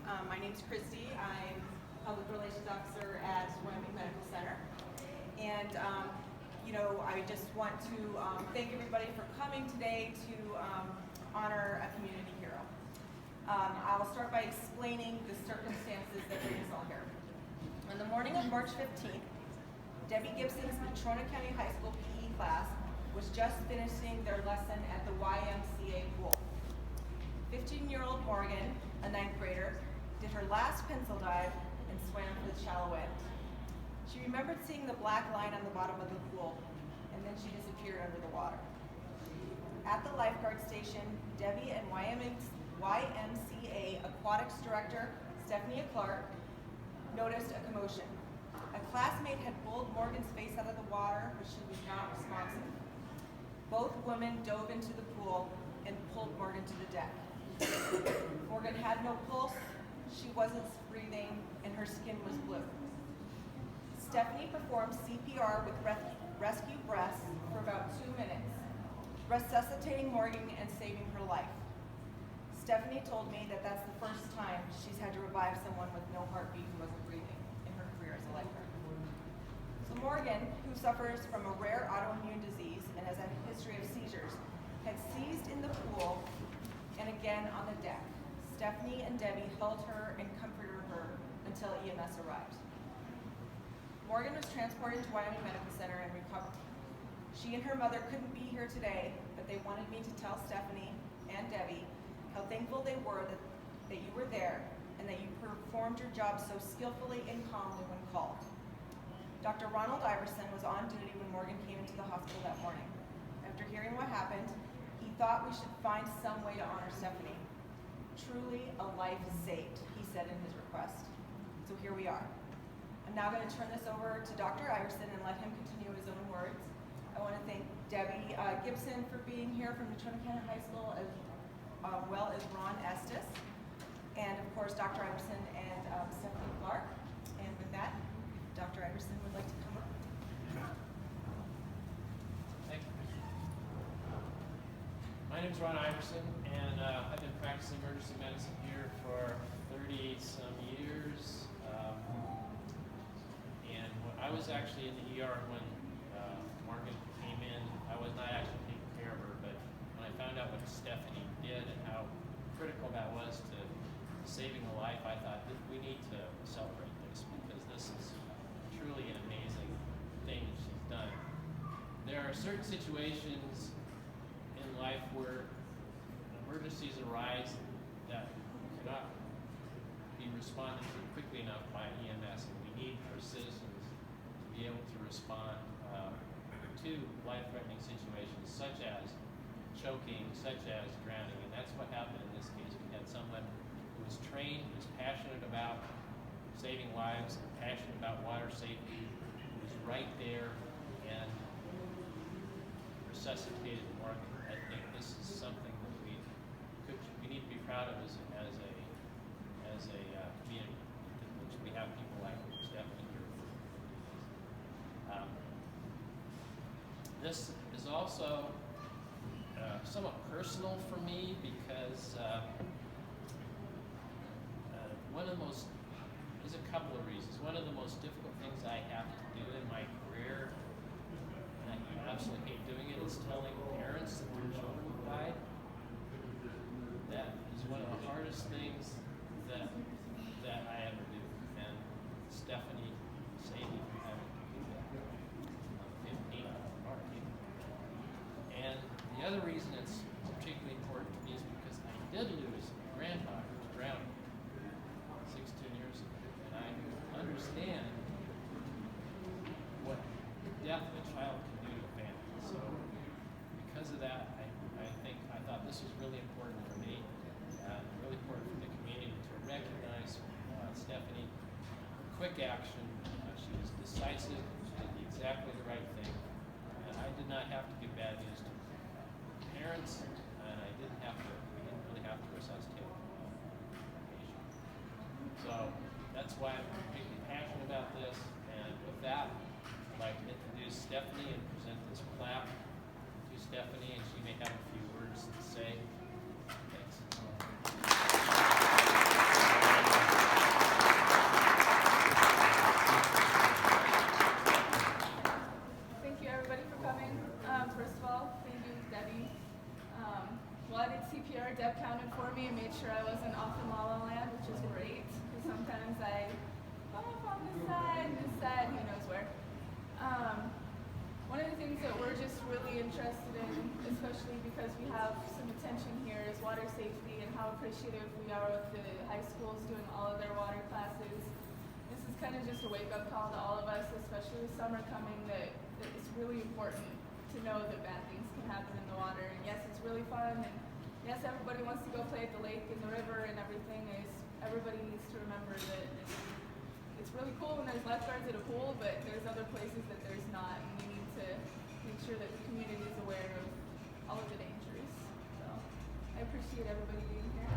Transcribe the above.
My name's Christy. I'm Public Relations Officer at YMCA Medical Center. And, I just want to thank everybody for coming today to honor a community hero. I'll start by explaining the circumstances that bring us all here. On the morning of March 15th, Debbie Gibson's Natrona County High School PE class was just finishing their lesson at the YMCA pool. 15-year-old Morgan, a 9th grader, did her last pencil dive and swam for the shallow end. She remembered seeing the black line on the bottom of the pool, and then she disappeared under the water. At the lifeguard station, Debbie and YMCA aquatics director Stephanie Clark noticed a commotion. A classmate had pulled Morgan's face out of the water, but she was not responsive. Both women dove into the pool and pulled Morgan to the deck. Morgan had no pulse, she wasn't breathing, and her skin was blue. Stephanie performed CPR with rescue breaths for about 2 minutes, resuscitating Morgan and saving her life. Stephanie told me that that's the first time she's had to revive someone with no heartbeat who wasn't breathing in her career as a lifeguard. So Morgan, who suffers from a rare autoimmune disease and has a history of seizures, had seized in the pool and again on the deck. Stephanie and Debbie held her and comforted her until EMS arrived. Morgan was transported to YMCA Medical Center and recovered. She and her mother couldn't be here today, but they wanted me to tell Stephanie and Debbie how thankful they were that you were there and that you performed your job so skillfully and calmly when called. Dr. Ronald Iverson was on duty when Morgan came into the hospital that morning. After hearing what happened, he thought we should find some way to honor Stephanie. Truly a life saved, he said in his request. So here we are. I'm now going to turn this over to Dr. Iverson and let him continue his own words. I want to thank Debbie Gibson for being here from Natrona County High School, as well as Ron Estes, and of course Dr. Iverson and Stephanie Clark. And with that, Dr. Iverson would like to come up. Thank you. My name is Ron Iverson, and I've been practicing emergency medicine here for 30-some years. And I was actually in the ER when Morgan came in. I was not actually taking care of her, but when I found out what Stephanie did and how critical that was to saving a life, I thought that we need to celebrate this because this is truly an amazing thing that she's done. There are certain situations in life where emergencies arise that cannot be responded to quickly enough by EMS, and we need our citizens to be able to respond to life-threatening situations such as choking, such as drowning, and that's what happened in this case. We had someone who was trained, who was passionate about saving lives, and passionate about water safety, who was right there and resuscitated Morgan. I think this is something that we need to be proud of as a community, which we have people like Stephanie here. This is also somewhat personal for me because there's a couple of reasons. One of the most difficult things I have to do in my career, and I absolutely hate doing it, is telling parents that their children died. That is one of the hardest things that I ever do, and Stephanie saved me from having to do that. 15 March. And the other reason it's particularly important to me is because I did lose my granddaughter to drowning 16 years ago, and I understand what death of a child can do to a family. So because of that, I thought this was really important for me, really important for the community to recognize Stephanie. Quick action. She was decisive. She did exactly the right thing. And I did not have to give bad news to parents, and we didn't really have to resuscitate a patient. So that's why I'm particularly passionate about this. And with that, I'd like to introduce Stephanie and present this plaque to Stephanie, and she may have a few words to say. Thanks. wasn't off in La La Land, which is great. Because sometimes I'm on this side, who knows where. One of the things that we're just really interested in, especially because we have some attention here, is water safety and how appreciative we are with the high schools doing all of their water classes. This is kind of just a wake-up call to all of us, especially with summer coming, that it's really important to know that bad things can happen in the water. And yes, it's really fun, and yes, everybody wants to go play at the lake and the river and everything. Everybody needs to remember that it's really cool when there's lifeguards at a pool, but there's other places that there's not, and we need to make sure that the community is aware of all of the dangers. So I appreciate everybody being here.